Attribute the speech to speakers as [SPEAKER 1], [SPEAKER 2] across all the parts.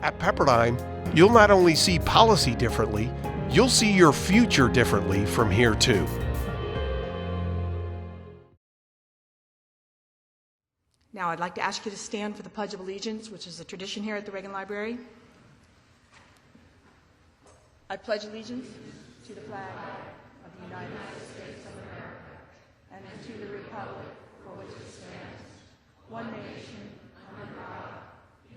[SPEAKER 1] At Pepperdine, you'll not only see policy differently, you'll see your future differently from here too.
[SPEAKER 2] Now I'd like to ask you to stand for the Pledge of Allegiance, which is a tradition here at the Reagan Library. I pledge allegiance to the flag of the United States of America and to the republic for which it stands, one nation, under God,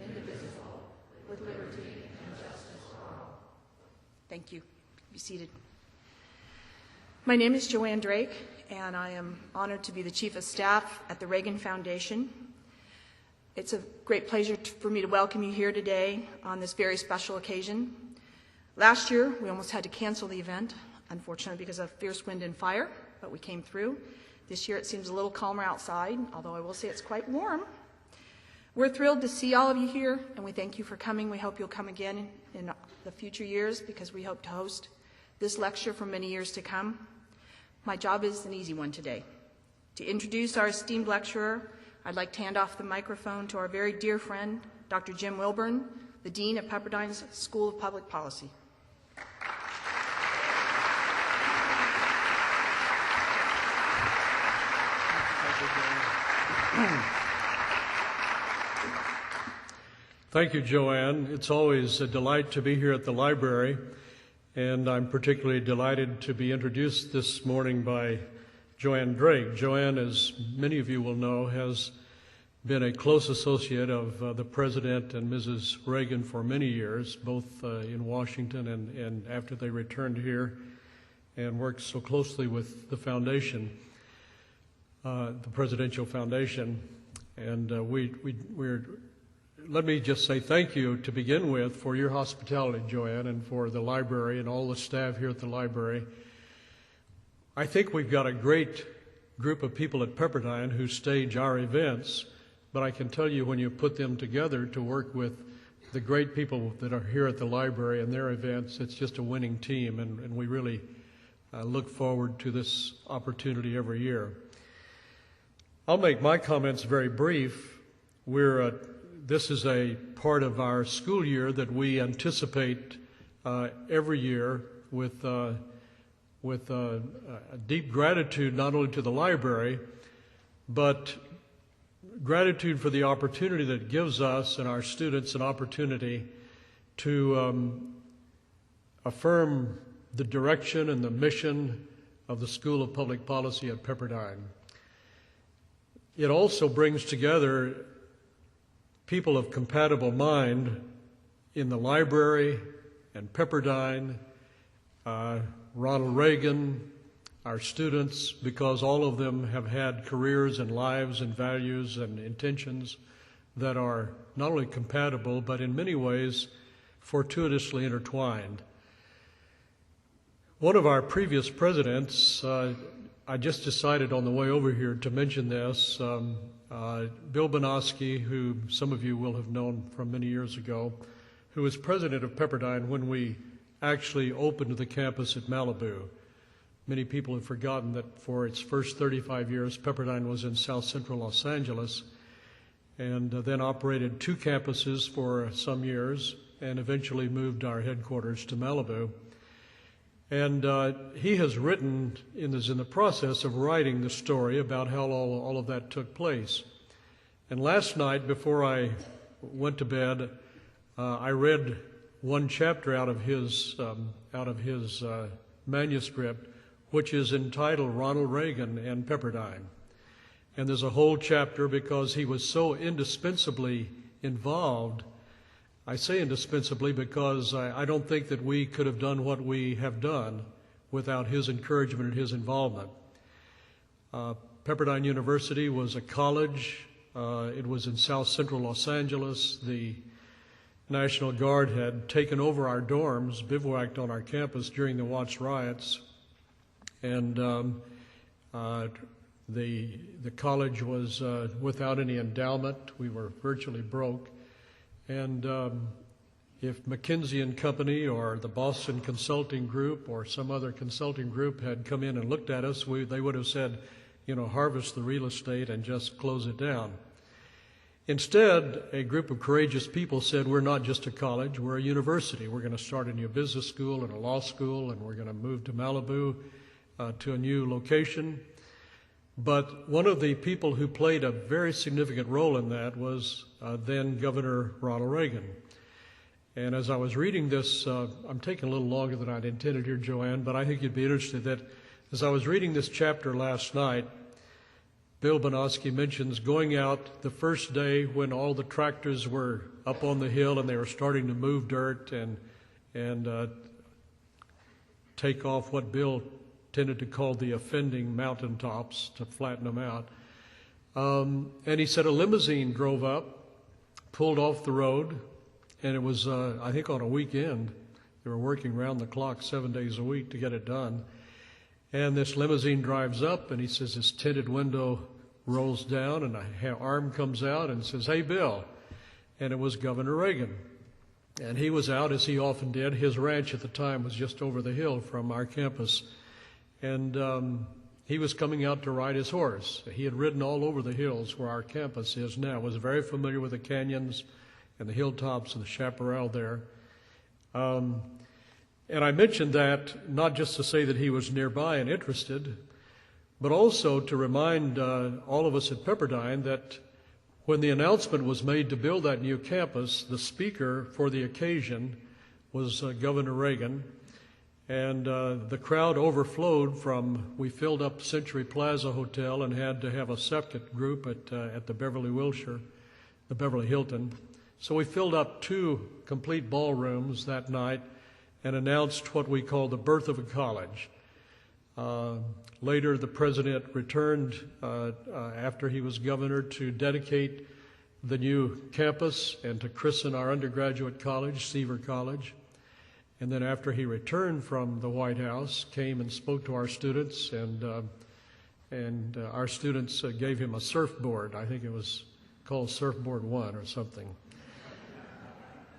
[SPEAKER 2] indivisible, with liberty and justice for all. Thank you. Be seated. My name is Joanne Drake, and I am honored to be the Chief of Staff at the Reagan Foundation. It's a great pleasure for me to welcome you here today on this very special occasion. Last year, we almost had to cancel the event, unfortunately because of fierce wind and fire, but we came through. This year it seems a little calmer outside, although I will say it's quite warm. We're thrilled to see all of you here, and we thank you for coming. We hope you'll come again in the future years, because we hope to host this lecture for many years to come. My job is an easy one today. To introduce our esteemed lecturer, I'd like to hand off the microphone to our very dear friend, Dr. Jim Wilburn, the Dean of Pepperdine's School of Public Policy.
[SPEAKER 3] Thank you, Joanne. It's always a delight to be here at the library, and I'm particularly delighted to be introduced this morning by Joanne Drake. Joanne, as many of you will know, has been a close associate of the President and Mrs. Reagan for many years, both in Washington and after they returned here, and worked so closely with the foundation, the Presidential Foundation. And let me just say thank you to begin with for your hospitality, Joanne, and for the library and all the staff here at the library. I think we've got a great group of people at Pepperdine who stage our events, but I can tell you when you put them together to work with the great people that are here at the library and their events, it's just a winning team, and we really look forward to this opportunity every year. I'll make my comments very brief. This is a part of our school year that we anticipate every year with a deep gratitude not only to the library, but gratitude for the opportunity that it gives us and our students an opportunity to affirm the direction and the mission of the School of Public Policy at Pepperdine. It also brings together people of compatible mind in the library and Pepperdine, Ronald Reagan, our students, because all of them have had careers and lives and values and intentions that are not only compatible, but in many ways fortuitously intertwined. One of our previous presidents, I just decided on the way over here to mention this, Bill Bonacci, who some of you will have known from many years ago, who was president of Pepperdine when we actually opened the campus at Malibu. Many people have forgotten that for its first 35 years, Pepperdine was in South Central Los Angeles, and then operated two campuses for some years, and eventually moved our headquarters to Malibu. And he has written, is in the process of writing the story about how all of that took place. And last night, before I went to bed, I read one chapter out of his manuscript, which is entitled Ronald Reagan and Pepperdine. And there's a whole chapter because he was so indispensably involved. I say indispensably because I don't think that we could have done what we have done without his encouragement and his involvement. Pepperdine University was a college. It was in South Central Los Angeles. The National Guard had taken over our dorms, bivouacked on our campus during the Watts riots, and the college was without any endowment. We were virtually broke. And if McKinsey and Company or the Boston Consulting Group or some other consulting group had come in and looked at us, they would have said, harvest the real estate and just close it down. Instead, a group of courageous people said, we're not just a college, we're a university. We're going to start a new business school and a law school, and we're going to move to Malibu to a new location. But one of the people who played a very significant role in that was then Governor Ronald Reagan. And as I was reading this, I'm taking a little longer than I'd intended here, Joanne, but I think you'd be interested that as I was reading this chapter last night, Bill Bonacci mentions going out the first day when all the tractors were up on the hill and they were starting to move dirt and take off what Bill tended to call the offending mountaintops to flatten them out. And he said a limousine drove up, pulled off the road, and it was, I think, on a weekend. They were working round the clock 7 days a week to get it done. And this limousine drives up, and he says his tinted window rolls down, and an arm comes out and says, "Hey, Bill." And it was Governor Reagan. And he was out, as he often did. His ranch at the time was just over the hill from our campus. And he was coming out to ride his horse. He had ridden all over the hills where our campus is now, was very familiar with the canyons and the hilltops and the chaparral there. And I mentioned that not just to say that he was nearby and interested, but also to remind all of us at Pepperdine that when the announcement was made to build that new campus, the speaker for the occasion was Governor Reagan. And the crowd overflowed we filled up Century Plaza Hotel and had to have a second group at the Beverly Hilton. So we filled up 2 complete ballrooms that night and announced what we call the birth of a college. Later, the president returned after he was governor to dedicate the new campus and to christen our undergraduate college, Seaver College. And then after he returned from the White House, came and spoke to our students, and our students gave him a surfboard. I think it was called Surfboard 1 or something.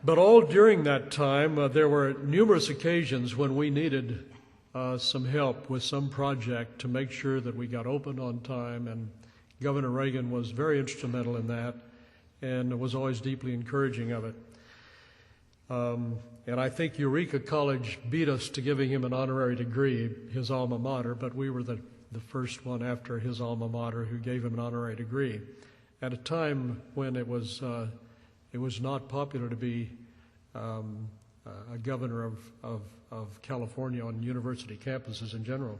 [SPEAKER 3] But all during that time, there were numerous occasions when we needed some help with some project to make sure that we got open on time, and Governor Reagan was very instrumental in that and was always deeply encouraging of it. And I think Eureka College beat us to giving him an honorary degree, his alma mater, but we were the first one after his alma mater who gave him an honorary degree at a time when it was not popular to be a governor of California on university campuses in general.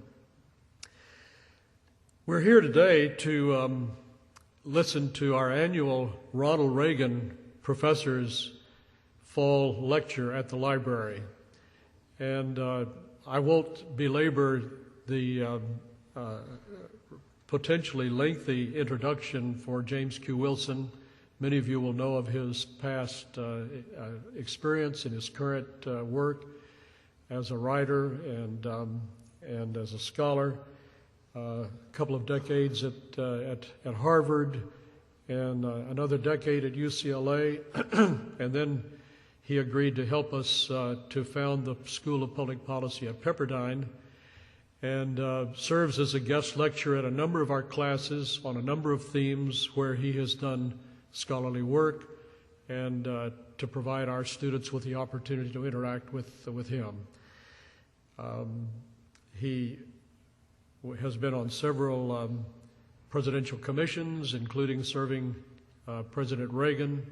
[SPEAKER 3] We're here today to listen to our annual Ronald Reagan Professor's Fall Lecture at the library. And I won't belabor the potentially lengthy introduction for James Q. Wilson. Many of you will know of his past experience and his current work as a writer and as a scholar. A couple of decades at Harvard and another decade at UCLA, and then he agreed to help us to found the School of Public Policy at Pepperdine, and serves as a guest lecturer at a number of our classes on a number of themes where he has done scholarly work, and to provide our students with the opportunity to interact with him. He has been on several presidential commissions, including serving President Reagan,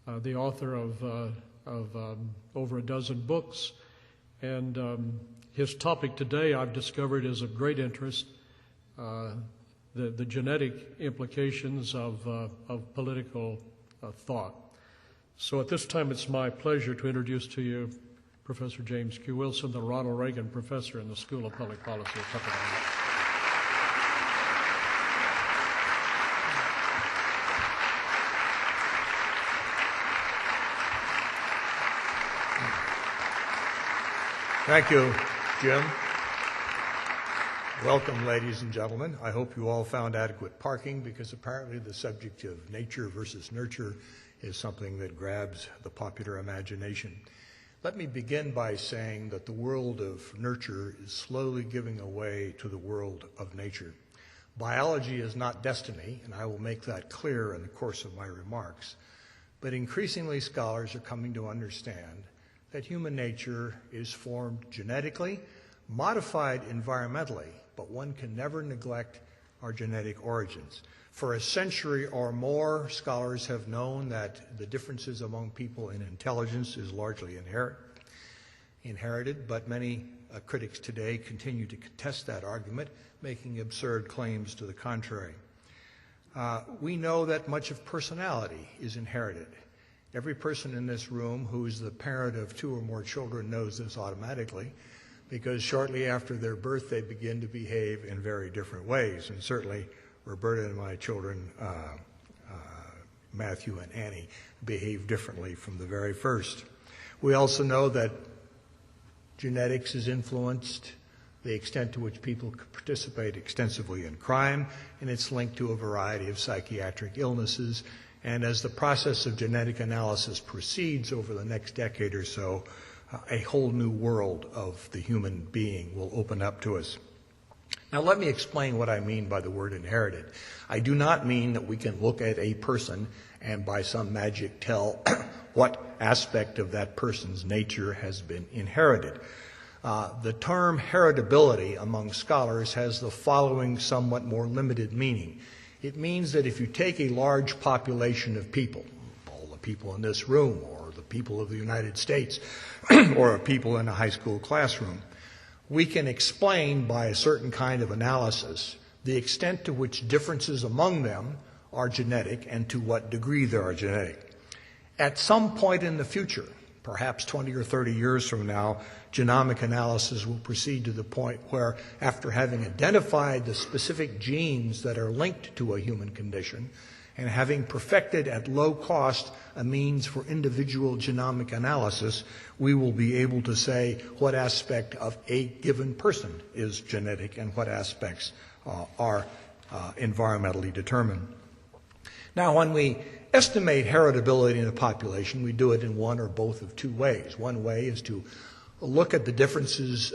[SPEAKER 3] the author of over a dozen books, and his topic today I've discovered is of great interest, the genetic implications of political thought. So at this time it's my pleasure to introduce to you Professor James Q. Wilson, the Ronald Reagan Professor in the School of Public Policy at Pepperdine.
[SPEAKER 4] Thank you, Jim. Welcome, ladies and gentlemen. I hope you all found adequate parking, because apparently the subject of nature versus nurture is something that grabs the popular imagination. Let me begin by saying that the world of nurture is slowly giving away to the world of nature. Biology is not destiny, and I will make that clear in the course of my remarks. But increasingly, scholars are coming to understand that human nature is formed genetically, modified environmentally, but one can never neglect our genetic origins. For a century or more, scholars have known that the differences among people in intelligence is largely inherited, but many critics today continue to contest that argument, making absurd claims to the contrary. We know that much of personality is inherited. Every person in this room who is the parent of 2 or more children knows this automatically, because shortly after their birth they begin to behave in very different ways. And certainly Roberta and my children, Matthew and Annie, behave differently from the very first. We also know that genetics has influenced the extent to which people participate extensively in crime, and it's linked to a variety of psychiatric illnesses. And as the process of genetic analysis proceeds over the next decade or so, a whole new world of the human being will open up to us. Now let me explain what I mean by the word inherited. I do not mean that we can look at a person and by some magic tell what aspect of that person's nature has been inherited. The term heritability among scholars has the following somewhat more limited meaning. It means that if you take a large population of people, all the people in this room, or the people of the United States, or people in a high school classroom, we can explain by a certain kind of analysis the extent to which differences among them are genetic and to what degree they are genetic. At some point in the future, perhaps 20 or 30 years from now, genomic analysis will proceed to the point where, after having identified the specific genes that are linked to a human condition, and having perfected at low cost a means for individual genomic analysis, we will be able to say what aspect of a given person is genetic and what aspects are environmentally determined. Now, when we estimate heritability in a population, we do it in one or both of 2 ways. One way is to look at the differences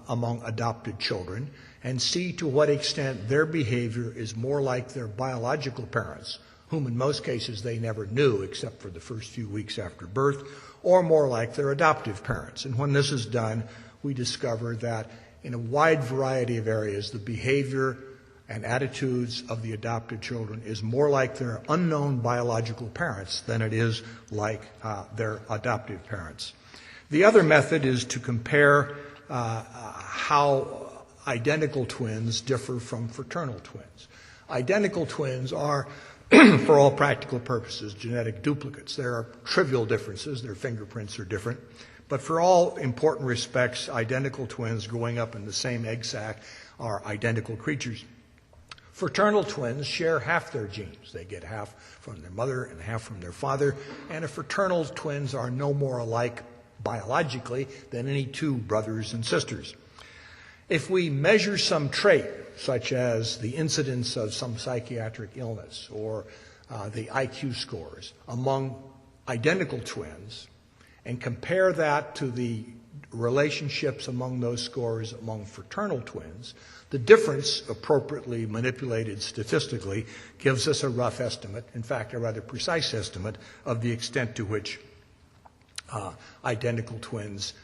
[SPEAKER 4] among adopted children and see to what extent their behavior is more like their biological parents, whom in most cases they never knew except for the first few weeks after birth, or more like their adoptive parents. And when this is done, we discover that in a wide variety of areas, the behavior and attitudes of the adopted children is more like their unknown biological parents than it is like their adoptive parents. The other method is to compare how identical twins differ from fraternal twins. Identical twins are, for all practical purposes, genetic duplicates. There are trivial differences. Their fingerprints are different. But for all important respects, identical twins growing up in the same egg sac are identical creatures. Fraternal twins share half their genes. They get half from their mother and half from their father. And fraternal twins are no more alike biologically than any 2 brothers and sisters. If we measure some trait, such as the incidence of some psychiatric illness or the IQ scores among identical twins, and compare that to the relationships among those scores among fraternal twins, the difference, appropriately manipulated statistically, gives us a rough estimate, in fact a rather precise estimate, of the extent to which identical twins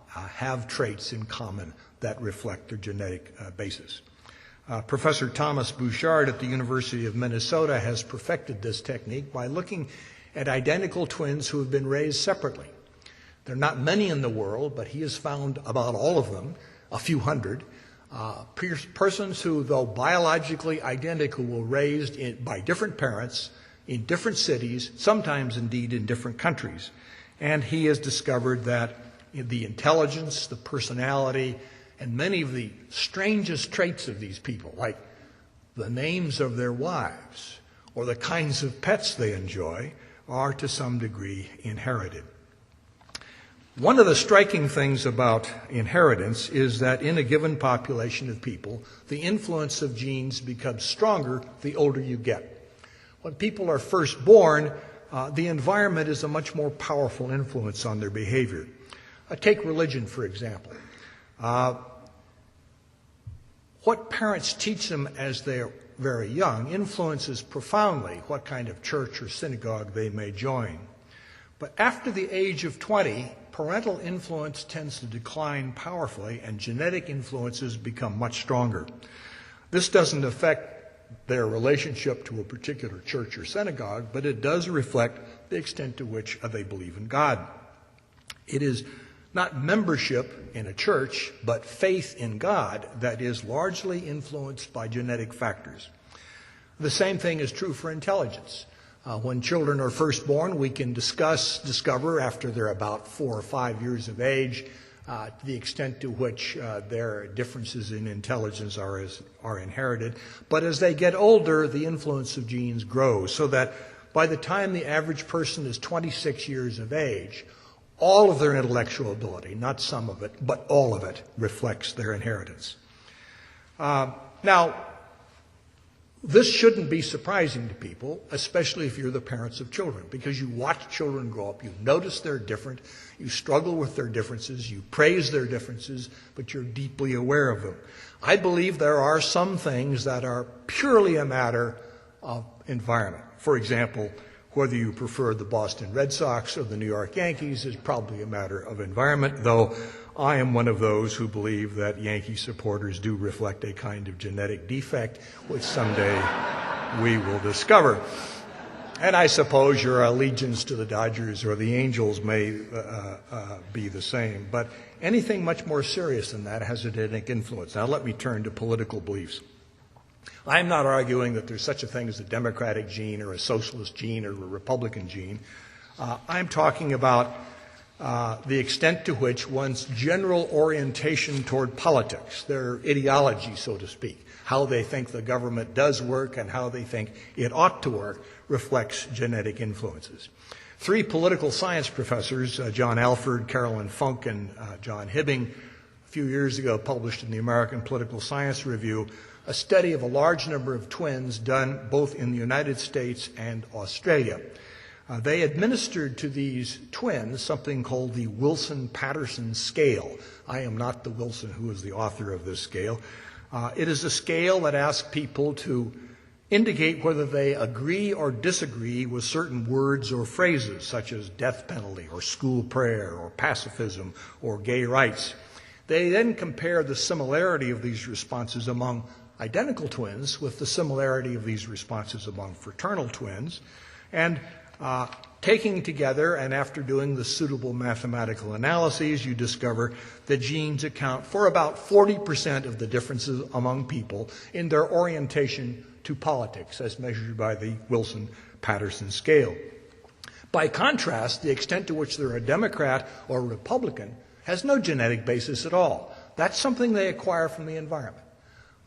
[SPEAKER 4] have traits in common that reflect their genetic basis. Professor Thomas Bouchard at the University of Minnesota has perfected this technique by looking at identical twins who have been raised separately. There are not many in the world, but he has found about all of them, a few hundred, persons who, though biologically identical, were raised by different parents in different cities, sometimes indeed in different countries. And he has discovered that the intelligence, the personality, and many of the strangest traits of these people, like the names of their wives or the kinds of pets they enjoy, are to some degree inherited. One of the striking things about inheritance is that in a given population of people, the influence of genes becomes stronger the older you get. When people are first born, the environment is a much more powerful influence on their behavior. Take religion, for example. what parents teach them as they're very young influences profoundly what kind of church or synagogue they may join. But after the age of 20, parental influence tends to decline powerfully, and genetic influences become much stronger. This doesn't affect their relationship to a particular church or synagogue, but it does reflect the extent to which they believe in God. It is not membership in a church, but faith in God that is largely influenced by genetic factors. The same thing is true for intelligence. When children are first born, we can discover after they're about 4 or 5 years of age, the extent to which their differences in intelligence are inherited. But as they get older, the influence of genes grows, so that by the time the average person is 26 years of age, all of their intellectual ability, not some of it, but all of it, reflects their inheritance. Now, this shouldn't be surprising to people, especially if you're the parents of children, because you watch children grow up, you notice they're different, you struggle with their differences, you praise their differences, but you're deeply aware of them. I believe there are some things that are purely a matter of environment. For example, whether you prefer the Boston Red Sox or the New York Yankees is probably a matter of environment, though I am one of those who believe that Yankee supporters do reflect a kind of genetic defect, which someday we will discover. And I suppose your allegiance to the Dodgers or the Angels may be the same. But anything much more serious than that has a genetic influence. Now let me turn to political beliefs. I'm not arguing that there's such a thing as a Democratic gene or a socialist gene or a Republican gene. I'm talking about the extent to which one's general orientation toward politics, their ideology, so to speak, how they think the government does work and how they think it ought to work, reflects genetic influences. 3 political science professors, John Alford, Carolyn Funk, and John Hibbing, a few years ago published in the American Political Science Review a study of a large number of twins done both in the United States and Australia. They administered to these twins something called the Wilson-Patterson scale. I am not the Wilson who is the author of this scale. It is a scale that asks people to indicate whether they agree or disagree with certain words or phrases, such as death penalty or school prayer or pacifism or gay rights. They then compare the similarity of these responses among identical twins with the similarity of these responses among fraternal twins, and taking together, and after doing the suitable mathematical analyses, you discover that genes account for about 40% of the differences among people in their orientation to politics, as measured by the Wilson-Patterson scale. By contrast, the extent to which they're a Democrat or a Republican has no genetic basis at all. That's something they acquire from the environment.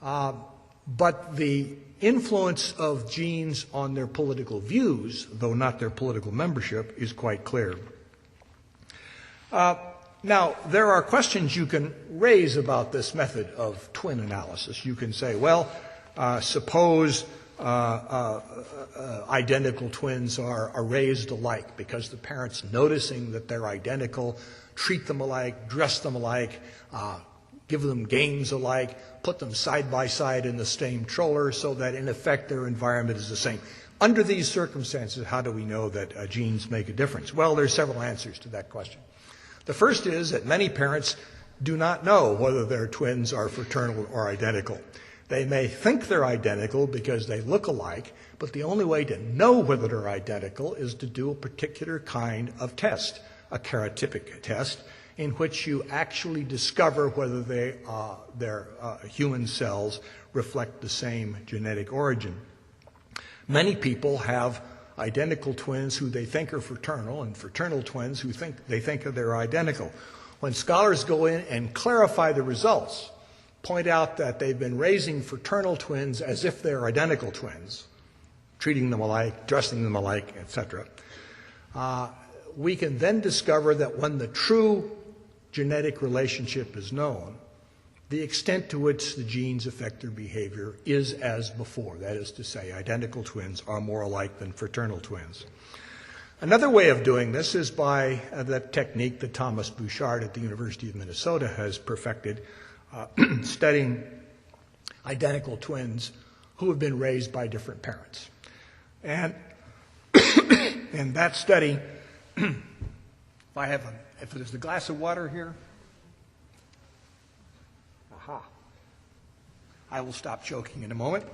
[SPEAKER 4] But the influence of genes on their political views, though not their political membership, is quite clear. Now, there are questions you can raise about this method of twin analysis. You can say, well, suppose identical twins are raised alike because the parents, noticing that they're identical, treat them alike, dress them alike, give them games alike, put them side by side in the same stroller so that in effect their environment is the same. Under these circumstances, how do we know that genes make a difference? Well, there's several answers to that question. The first is that many parents do not know whether their twins are fraternal or identical. They may think they're identical because they look alike, but the only way to know whether they're identical is to do a particular kind of test, a karyotypic test, in which you actually discover whether their human cells reflect the same genetic origin. Many people have identical twins who they think are fraternal, and fraternal twins who they think they're identical. When scholars go in and clarify the results, point out that they've been raising fraternal twins as if they're identical twins, treating them alike, dressing them alike, etc., we can then discover that when the true genetic relationship is known, the extent to which the genes affect their behavior is as before. That is to say, identical twins are more alike than fraternal twins. Another way of doing this is by the technique that Thomas Bouchard at the University of Minnesota has perfected, studying identical twins who have been raised by different parents. And in that study, if there's a glass of water here, I will stop joking in a moment.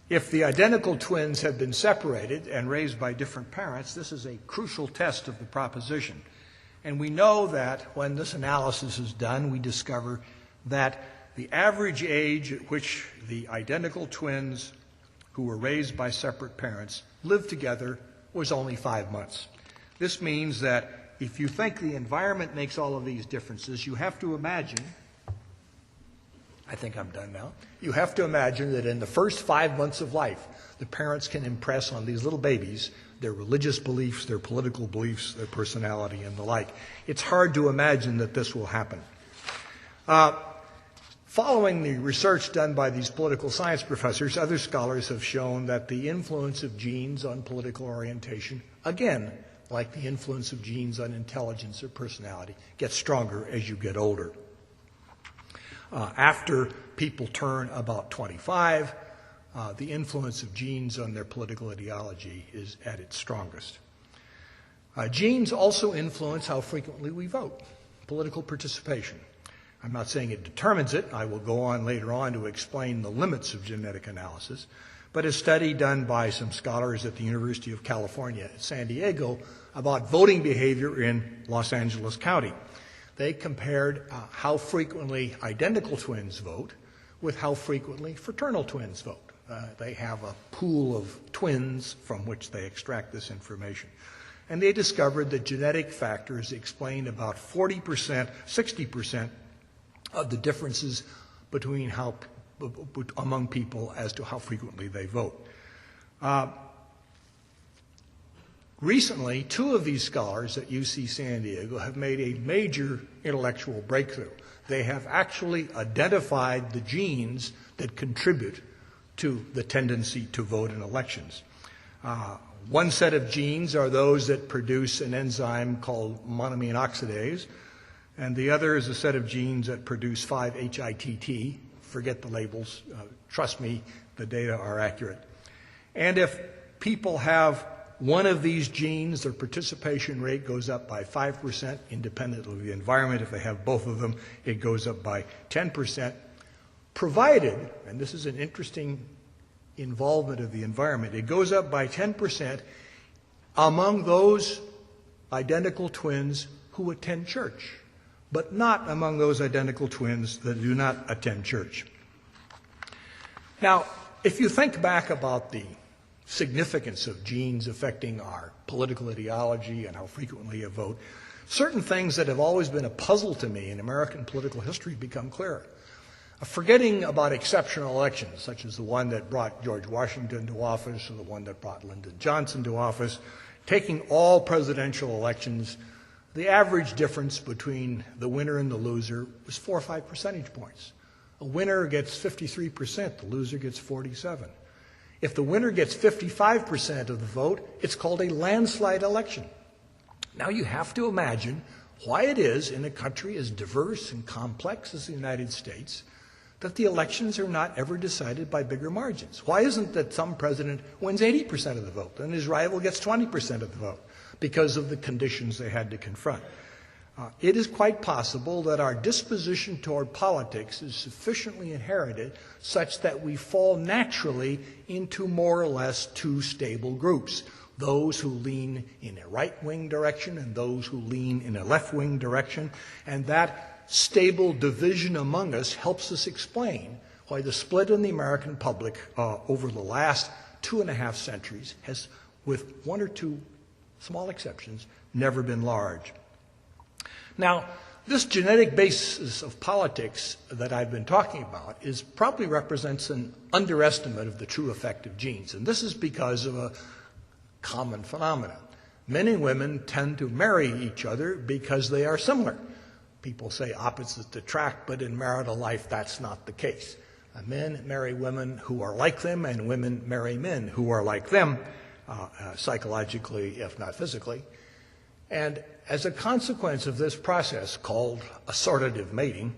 [SPEAKER 4] If the identical twins have been separated and raised by different parents, this is a crucial test of the proposition. And we know that when this analysis is done, we discover that the average age at which the identical twins who were raised by separate parents lived together was only 5 months. This means that if you think the environment makes all of these differences, you have to imagine, I think I'm done now, you have to imagine that in the first 5 months of life, the parents can impress on these little babies their religious beliefs, their political beliefs, their personality, and the like. It's hard to imagine that this will happen. Following the research done by these political science professors, other scholars have shown that the influence of genes on political orientation, again, like the influence of genes on intelligence or personality, gets stronger as you get older. After people turn about 25, the influence of genes on their political ideology is at its strongest. Genes also influence how frequently we vote, political participation. I'm not saying it determines it. I will go on later on to explain the limits of genetic analysis. But a study done by some scholars at the University of California at San Diego about voting behavior in Los Angeles County. They compared how frequently identical twins vote with how frequently fraternal twins vote. They have a pool of twins from which they extract this information. And they discovered that genetic factors explain about 40%, 60% of the differences between among people as to how frequently they vote. Recently, 2 of these scholars at UC San Diego have made a major intellectual breakthrough. They have actually identified the genes that contribute to the tendency to vote in elections. One set of genes are those that produce an enzyme called monoamine oxidase, and the other is a set of genes that produce 5-HITT. Forget the labels. Trust me, the data are accurate. And if people have one of these genes, their participation rate goes up by 5%, independent of the environment. If they have both of them, it goes up by 10%, provided, and this is an interesting involvement of the environment, it goes up by 10% among those identical twins who attend church, but not among those identical twins that do not attend church. Now, if you think back about the significance of genes affecting our political ideology and how frequently you vote, certain things that have always been a puzzle to me in American political history become clearer. Forgetting about exceptional elections, such as the one that brought George Washington to office or the one that brought Lyndon Johnson to office, taking all presidential elections, the average difference between the winner and the loser was 4 or 5 percentage points. A winner gets 53%, the loser gets 47%. If the winner gets 55% of the vote, it's called a landslide election. Now you have to imagine why it is in a country as diverse and complex as the United States that the elections are not ever decided by bigger margins. Why isn't that some president wins 80% of the vote and his rival gets 20% of the vote because of the conditions they had to confront? It is quite possible that our disposition toward politics is sufficiently inherited such that we fall naturally into more or less 2 stable groups, those who lean in a right-wing direction and those who lean in a left-wing direction, and that stable division among us helps us explain why the split in the American public over the last 2.5 centuries has, with 1 or 2 small exceptions, never been large. Now, this genetic basis of politics that I've been talking about probably represents an underestimate of the true effect of genes. And this is because of a common phenomenon. Men and women tend to marry each other because they are similar. People say opposites attract, but in marital life that's not the case. Men marry women who are like them, and women marry men who are like them, psychologically, if not physically. And as a consequence of this process called assortative mating,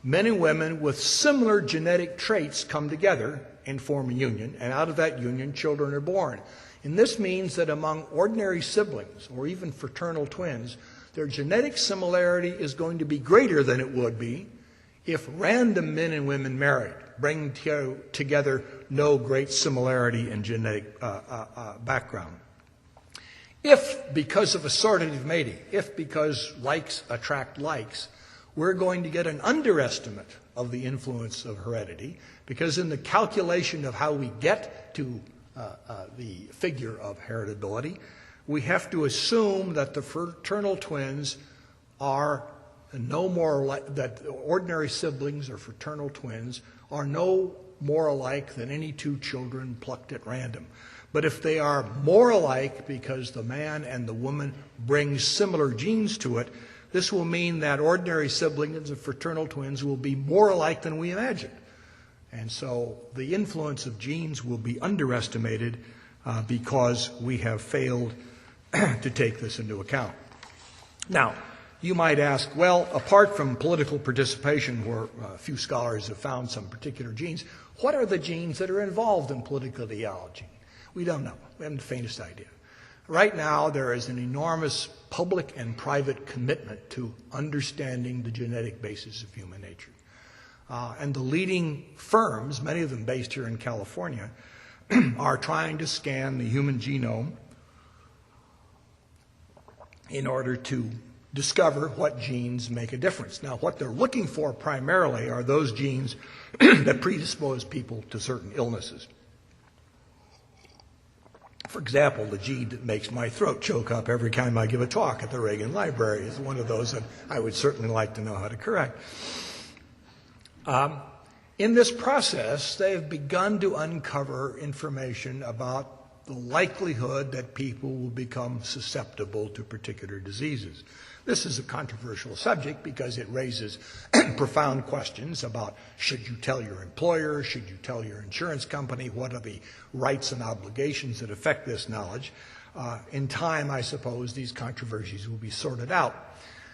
[SPEAKER 4] men and women with similar genetic traits come together and form a union, and out of that union, children are born. And this means that among ordinary siblings, or even fraternal twins, their genetic similarity is going to be greater than it would be if random men and women married, bringing together no great similarity in genetic background. If, because of assortative mating, if because likes attract likes, we're going to get an underestimate of the influence of heredity, because in the calculation of how we get to the figure of heritability, we have to assume that the fraternal twins are no more alike, that ordinary siblings or fraternal twins are no more alike than any two children plucked at random. But if they are more alike because the man and the woman bring similar genes to it, this will mean that ordinary siblings and fraternal twins will be more alike than we imagined. And so the influence of genes will be underestimated because we have failed to take this into account. Now, you might ask, well, apart from political participation, where a few scholars have found some particular genes, what are the genes that are involved in political ideology? We don't know. We haven't the faintest idea. Right now, there is an enormous public and private commitment to understanding the genetic basis of human nature. And the leading firms, many of them based here in California, are trying to scan the human genome in order to discover what genes make a difference. Now, what they're looking for primarily are those genes that predispose people to certain illnesses. For example, the gene that makes my throat choke up every time I give a talk at the Reagan Library is one of those that I would certainly like to know how to correct. In this process, they've begun to uncover information about the likelihood that people will become susceptible to particular diseases. This is a controversial subject because it raises profound questions about, should you tell your employer, should you tell your insurance company, what are the rights and obligations that affect this knowledge? In time, I suppose, these controversies will be sorted out.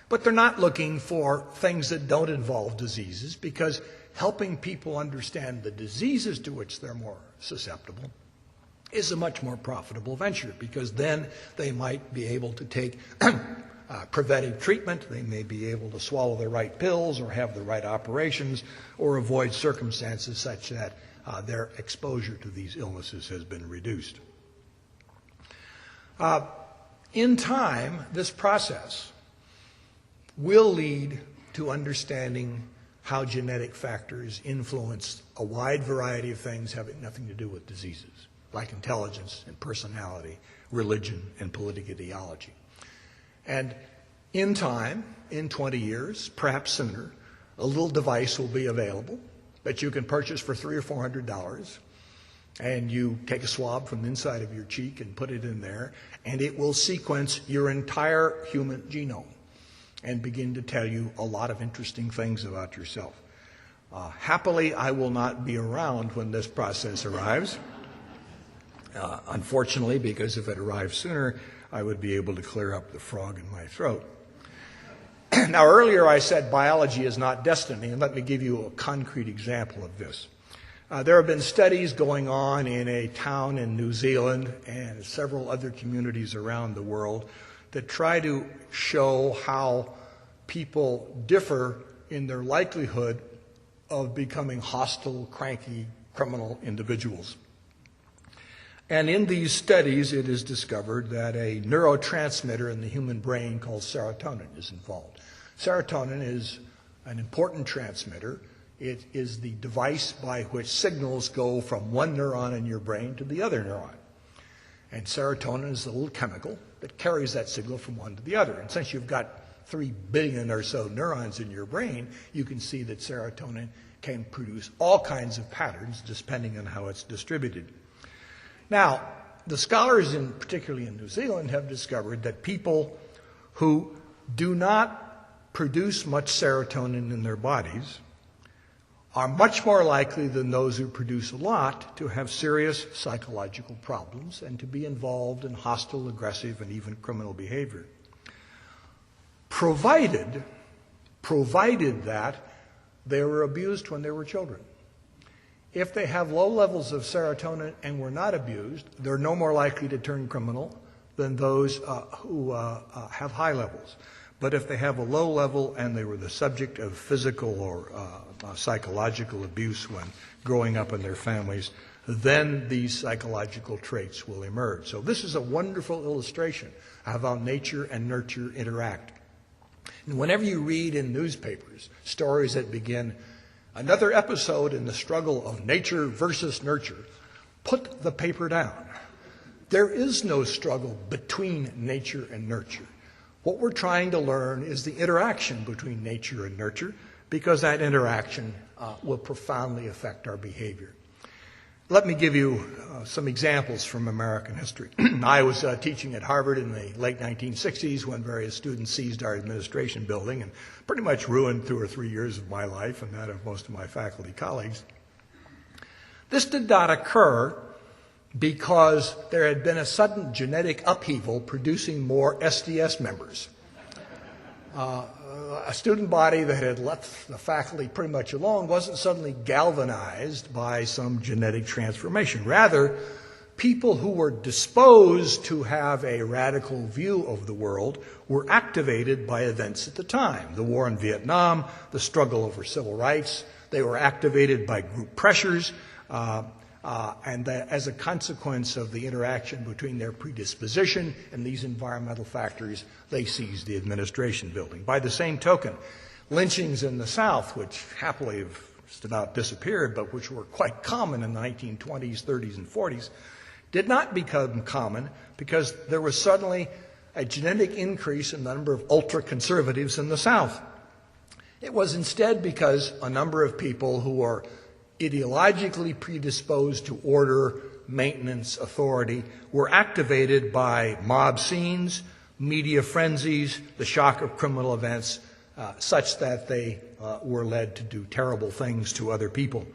[SPEAKER 4] But they're not looking for things that don't involve diseases, because helping people understand the diseases to which they're more susceptible is a much more profitable venture, because then they might be able to take preventive treatment, they may be able to swallow the right pills or have the right operations or avoid circumstances such that their exposure to these illnesses has been reduced. In time, this process will lead to understanding how genetic factors influence a wide variety of things having nothing to do with diseases, like intelligence and personality, religion and political ideology. And in time, in 20 years, perhaps sooner, a little device will be available that you can purchase for $300 or $400, and you take a swab from the inside of your cheek and put it in there, and it will sequence your entire human genome and begin to tell you a lot of interesting things about yourself. Happily, I will not be around when this process arrives. Unfortunately, because if it arrives sooner, I would be able to clear up the frog in my throat. Now, earlier I said biology is not destiny, and let me give you a concrete example of this. There have been studies going on in a town in New Zealand and several other communities around the world that try to show how people differ in their likelihood of becoming hostile, cranky, criminal individuals. And in these studies, it is discovered that a neurotransmitter in the human brain called serotonin is involved. Serotonin is an important transmitter. It is the device by which signals go from one neuron in your brain to the other neuron. And serotonin is a little chemical that carries that signal from one to the other. And since you've got 3 billion or so neurons in your brain, you can see that serotonin can produce all kinds of patterns depending on how it's distributed. Now, the scholars, particularly in New Zealand, have discovered that people who do not produce much serotonin in their bodies are much more likely than those who produce a lot to have serious psychological problems and to be involved in hostile, aggressive, and even criminal behavior. Provided that they were abused when they were children. If they have low levels of serotonin and were not abused, they're no more likely to turn criminal than those who have high levels. But if they have a low level and they were the subject of physical or psychological abuse when growing up in their families, then these psychological traits will emerge. So this is a wonderful illustration of how nature and nurture interact. And whenever you read in newspapers stories that begin, "Another episode in the struggle of nature versus nurture," put the paper down. There is no struggle between nature and nurture. What we're trying to learn is the interaction between nature and nurture, because that interaction will profoundly affect our behavior. Let me give you some examples from American history. I was teaching at Harvard in the late 1960s when various students seized our administration building and pretty much ruined 2 or 3 years of my life and that of most of my faculty colleagues. This did not occur because there had been a sudden genetic upheaval producing more SDS members. A student body that had left the faculty pretty much alone wasn't suddenly galvanized by some genetic transformation. Rather, people who were disposed to have a radical view of the world were activated by events at the time. The war in Vietnam, the struggle over civil rights. They were activated by group pressures, and that as a consequence of the interaction between their predisposition and these environmental factors, they seized the administration building. By the same token, lynchings in the South, which happily have just about disappeared, but which were quite common in the 1920s, 30s, and 40s, did not become common because there was suddenly a genetic increase in the number of ultra-conservatives in the South. It was instead because a number of people who were ideologically predisposed to order, maintenance, authority, were activated by mob scenes, media frenzies, the shock of criminal events, such that they were led to do terrible things to other people.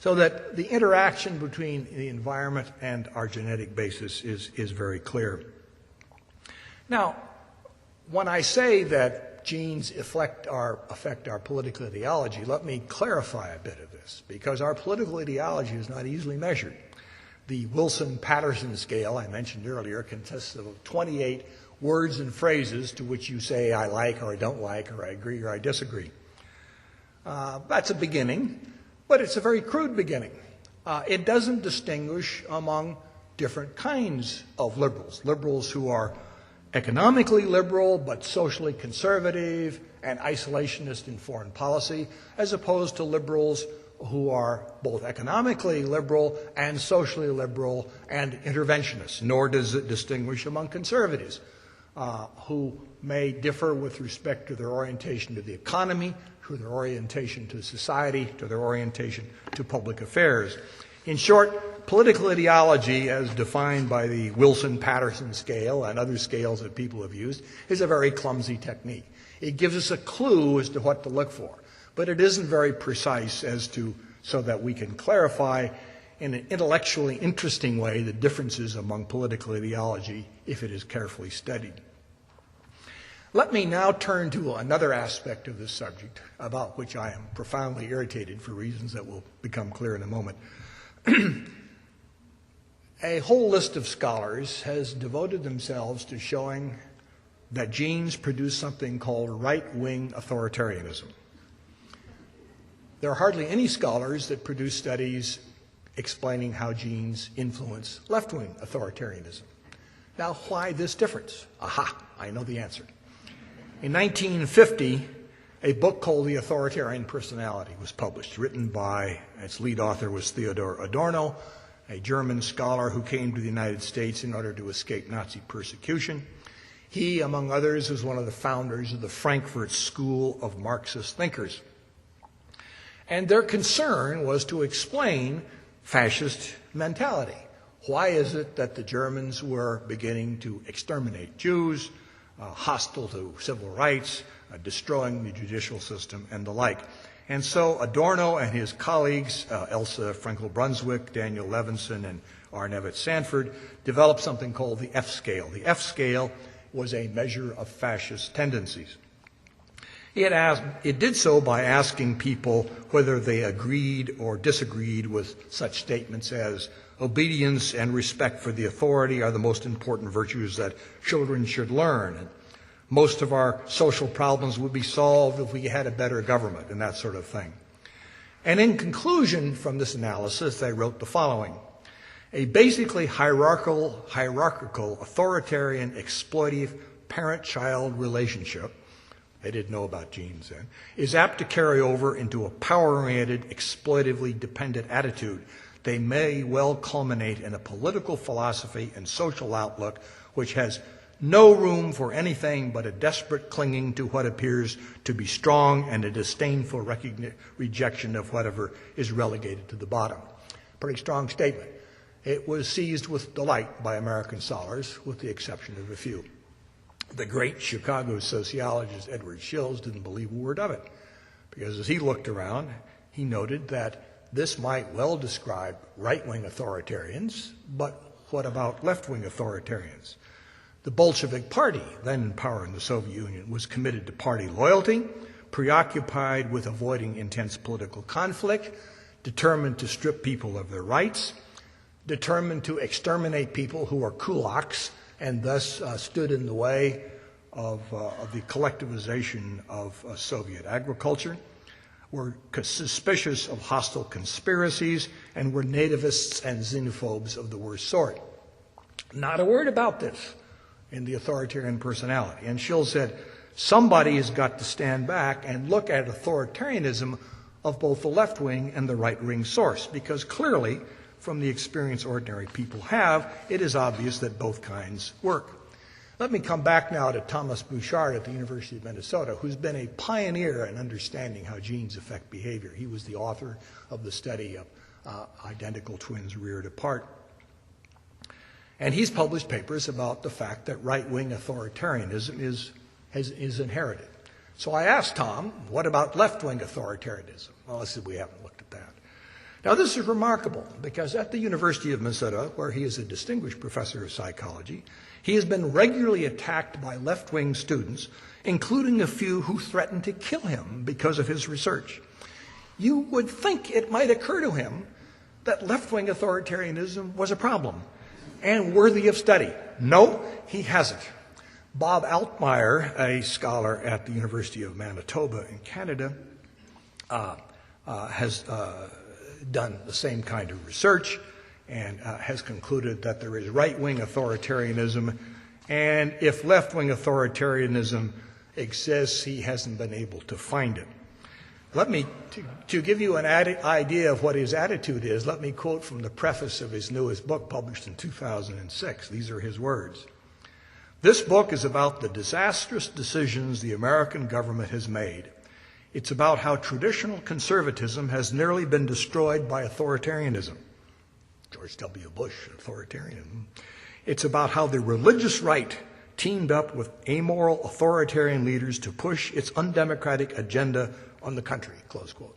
[SPEAKER 4] So that the interaction between the environment and our genetic basis is very clear. Now, when I say that genes affect our political ideology, let me clarify a bit of this, because our political ideology is not easily measured. The Wilson-Patterson scale I mentioned earlier consists of 28 words and phrases to which you say I like or I don't like or I agree or I disagree. That's a beginning, but it's a very crude beginning. It doesn't distinguish among different kinds of liberals. Liberals who are economically liberal but socially conservative and isolationist in foreign policy, as opposed to liberals who are both economically liberal and socially liberal and interventionists. Nor does it distinguish among conservatives who may differ with respect to their orientation to the economy, to their orientation to society, to their orientation to public affairs. In short, political ideology, as defined by the Wilson-Patterson scale and other scales that people have used, is a very clumsy technique. It gives us a clue as to what to look for, but it isn't very precise so that we can clarify in an intellectually interesting way the differences among political ideology if it is carefully studied. Let me now turn to another aspect of this subject, about which I am profoundly irritated for reasons that will become clear in a moment. A whole list of scholars has devoted themselves to showing that genes produce something called right-wing authoritarianism. There are hardly any scholars that produce studies explaining how genes influence left-wing authoritarianism. Now, why this difference? Aha, I know the answer. In 1950, a book called The Authoritarian Personality was published, written by, its lead author was Theodor Adorno, a German scholar who came to the United States in order to escape Nazi persecution. He, among others, was one of the founders of the Frankfurt School of Marxist thinkers. And their concern was to explain fascist mentality. Why is it that the Germans were beginning to exterminate Jews, hostile to civil rights, destroying the judicial system, and the like? And so Adorno and his colleagues, Elsa Frankel-Brunswick, Daniel Levinson, and Arnevitz Sanford, developed something called the F-scale. The F-scale was a measure of fascist tendencies. It did so by asking people whether they agreed or disagreed with such statements as obedience and respect for the authority are the most important virtues that children should learn. And most of our social problems would be solved if we had a better government and that sort of thing. And in conclusion from this analysis, they wrote the following: a basically hierarchical, authoritarian, exploitive parent-child relationship, they didn't know about genes then, is apt to carry over into a power-oriented, exploitively dependent attitude. They may well culminate in a political philosophy and social outlook which has no room for anything but a desperate clinging to what appears to be strong and a disdainful rejection of whatever is relegated to the bottom. Pretty strong statement. It was seized with delight by American scholars, with the exception of a few. The great Chicago sociologist Edward Shills didn't believe a word of it, because as he looked around, he noted that this might well describe right-wing authoritarians, but what about left-wing authoritarians? The Bolshevik Party, then in power in the Soviet Union, was committed to party loyalty, preoccupied with avoiding intense political conflict, determined to strip people of their rights, determined to exterminate people who are kulaks and thus stood in the way of the collectivization of Soviet agriculture, were suspicious of hostile conspiracies, and were nativists and xenophobes of the worst sort. Not a word about this in the authoritarian personality. And Schill said, somebody has got to stand back and look at authoritarianism of both the left wing and the right wing source, because clearly, from the experience ordinary people have, it is obvious that both kinds work. Let me come back now to Thomas Bouchard at the University of Minnesota, who's been a pioneer in understanding how genes affect behavior. He was the author of the study of identical twins reared apart. And he's published papers about the fact that right-wing authoritarianism is inherited. So I asked Tom, what about left-wing authoritarianism? Well, I said, we haven't looked at that. Now, this is remarkable, because at the University of Minnesota, where he is a distinguished professor of psychology, he has been regularly attacked by left-wing students, including a few who threatened to kill him because of his research. You would think it might occur to him that left-wing authoritarianism was a problem and worthy of study. No, he hasn't. Bob Altmaier, a scholar at the University of Manitoba in Canada, has done the same kind of research and has concluded that there is right-wing authoritarianism, and if left-wing authoritarianism exists, he hasn't been able to find it. Let me, to give you an idea of what his attitude is, let me quote from the preface of his newest book published in 2006. These are his words. This book is about the disastrous decisions the American government has made. It's about how traditional conservatism has nearly been destroyed by authoritarianism. George W. Bush, authoritarianism. It's about how the religious right teamed up with amoral authoritarian leaders to push its undemocratic agenda on the country, close quote.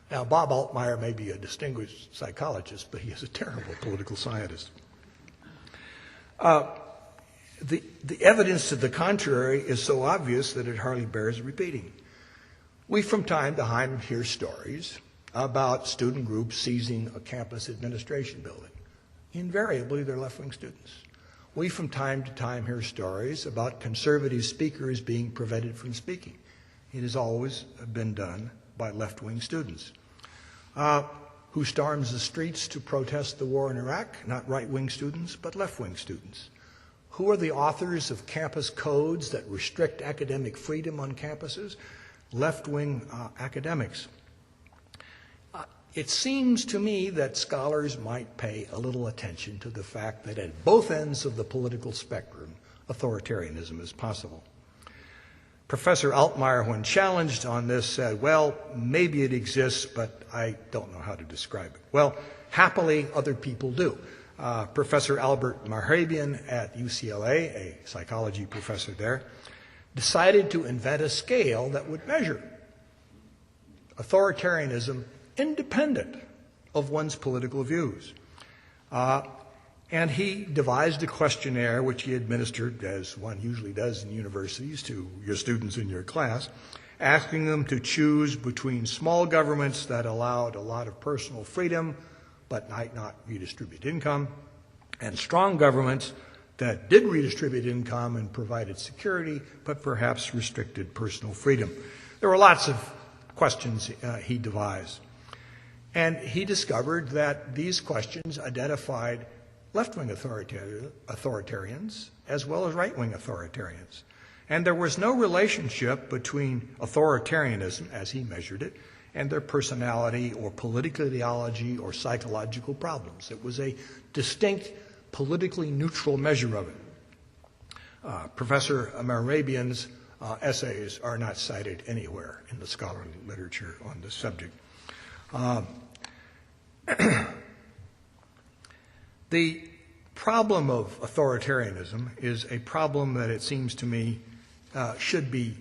[SPEAKER 4] Now, Bob Altmaier may be a distinguished psychologist, but he is a terrible political scientist. The evidence to the contrary is so obvious that it hardly bears repeating. We from time to time hear stories about student groups seizing a campus administration building. Invariably, they're left-wing students. We from time to time hear stories about conservative speakers being prevented from speaking. It has always been done by left-wing students. Who storms the streets to protest the war in Iraq? Not right-wing students, but left-wing students. Who are the authors of campus codes that restrict academic freedom on campuses? Left-wing academics. It seems to me that scholars might pay a little attention to the fact that at both ends of the political spectrum, authoritarianism is possible. Professor Altmaier, when challenged on this, said, well, maybe it exists, but I don't know how to describe it. Well, happily, other people do. Professor Albert Mehrabian at UCLA, a psychology professor there, decided to invent a scale that would measure authoritarianism independent of one's political views. And he devised a questionnaire which he administered, as one usually does in universities, to your students in your class. asking them to choose between small governments that allowed a lot of personal freedom but might not redistribute income, and strong governments that did redistribute income and provided security but perhaps restricted personal freedom. There were lots of questions he devised. And he discovered that these questions identified left-wing authoritarians as well as right-wing authoritarians. And there was no relationship between authoritarianism, as he measured it, and their personality or political ideology or psychological problems. It was a distinct, politically neutral measure of it. Professor Mehrabian's essays are not cited anywhere in the scholarly literature on this subject. The problem of authoritarianism is a problem that it seems to me should be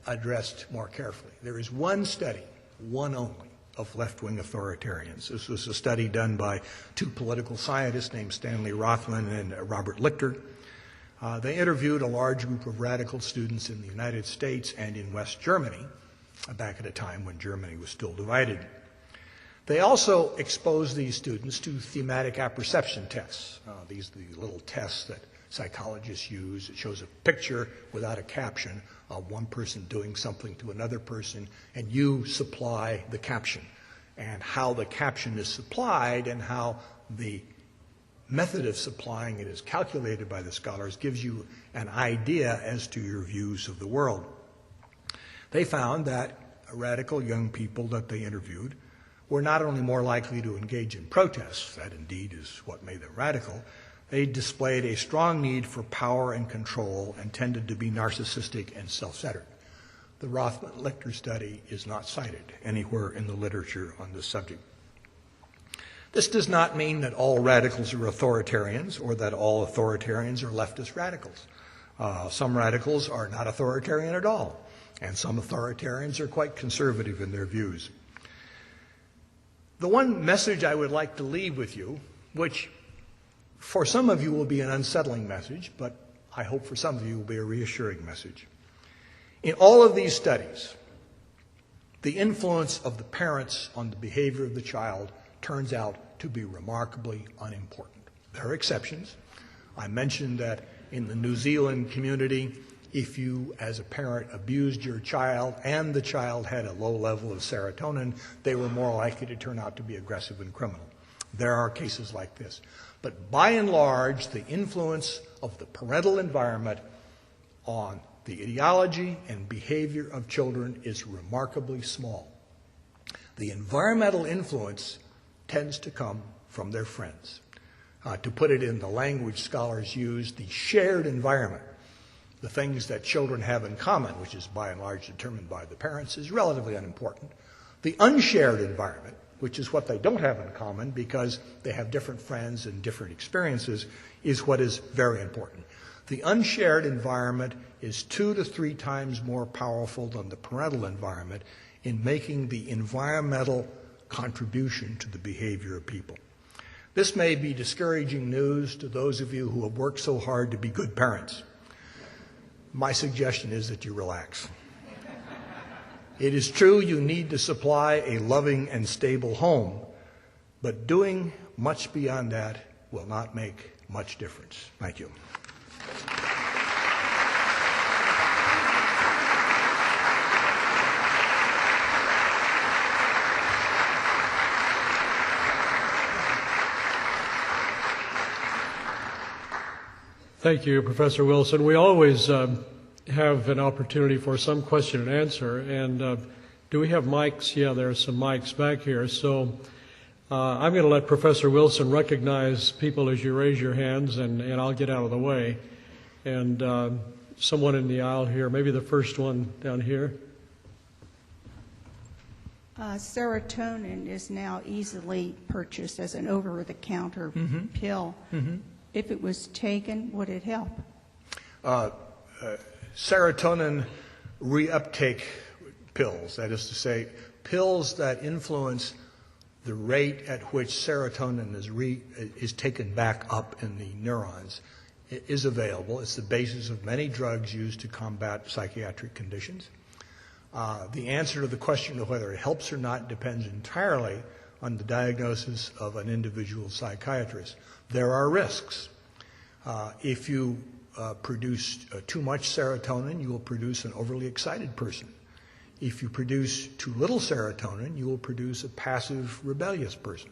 [SPEAKER 4] addressed more carefully. There is one study, one only, of left-wing authoritarians. This was a study done by two political scientists named Stanley Rothman and Robert Lichter. They interviewed a large group of radical students in the United States and in West Germany, back at a time when Germany was still divided. They also exposed these students to thematic apperception tests. These are the little tests that psychologists use. It shows a picture without a caption of one person doing something to another person, and you supply the caption. And how the caption is supplied and how the method of supplying it is calculated by the scholars gives you an idea as to your views of the world. They found that radical young people that they interviewed were not only more likely to engage in protests, that indeed is what made them radical, they displayed a strong need for power and control and tended to be narcissistic and self-centered. The Rothman-Lichter study is not cited anywhere in the literature on this subject. This does not mean that all radicals are authoritarians or that all authoritarians are leftist radicals. Some radicals are not authoritarian at all, and some authoritarians are quite conservative in their views. The one message I would like to leave with you, which for some of you will be an unsettling message, but I hope for some of you will be a reassuring message. In all of these studies, the influence of the parents on the behavior of the child turns out to be remarkably unimportant. There are exceptions. I mentioned that in the New Zealand community, if you, as a parent, abused your child and the child had a low level of serotonin, they were more likely to turn out to be aggressive and criminal. There are cases like this. But by and large, the influence of the parental environment on the ideology and behavior of children is remarkably small. The environmental influence tends to come from their friends. To put it in the language scholars use, the shared environment, the things that children have in common, which is by and large determined by the parents, is relatively unimportant. The unshared environment, which is what they don't have in common because they have different friends and different experiences, is what is very important. The unshared environment is 2 to 3 times more powerful than the parental environment in making the environmental contribution to the behavior of people. This may be discouraging news to those of you who have worked so hard to be good parents. My suggestion is that you relax. It is true you need to supply a loving and stable home, but doing much beyond that will not make much difference. Thank you.
[SPEAKER 3] Thank you, Professor Wilson. We always have an opportunity for some question and answer. And do we have mics? Yeah, there are some mics back here. So I'm going to let Professor Wilson recognize people as you raise your hands, and I'll get out of the way. And someone in the aisle here, maybe the first one down here.
[SPEAKER 5] Serotonin is now easily purchased as an over-the-counter pill. If it was taken, would it help?
[SPEAKER 4] Serotonin reuptake pills, that is to say, pills that influence the rate at which serotonin is taken back up in the neurons, is available. It's the basis of many drugs used to combat psychiatric conditions. The answer to the question of whether it helps or not depends entirely on the diagnosis of an individual psychiatrist. There are risks. If you produce too much serotonin, you will produce an overly excited person. If you produce too little serotonin, you will produce a passive, rebellious person.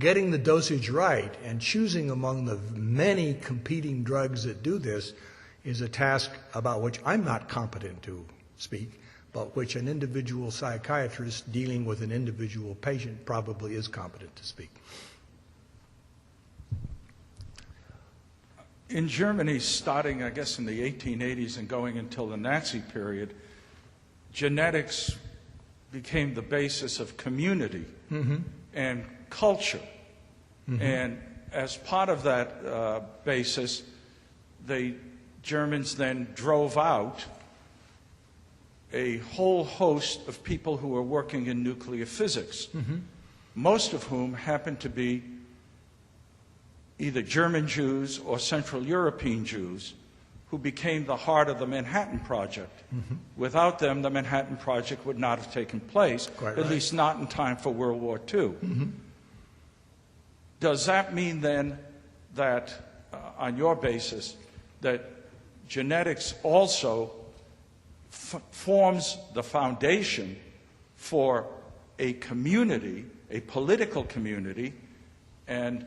[SPEAKER 4] Getting the dosage right and choosing among the many competing drugs that do this is a task about which I'm not competent to speak, but which an individual psychiatrist dealing with an individual patient probably is competent to speak.
[SPEAKER 6] In Germany, starting, I guess, in the 1880s and going until the Nazi period, genetics became the basis of community and culture. And as part of that basis, the Germans then drove out a whole host of people who were working in nuclear physics, most of whom happened to be either German Jews or Central European Jews who became the heart of the Manhattan Project. Without them, the Manhattan Project would not have taken place, at least not in time for World War II. Does that mean then that, on your basis, that genetics also forms the foundation for a community, a political community, and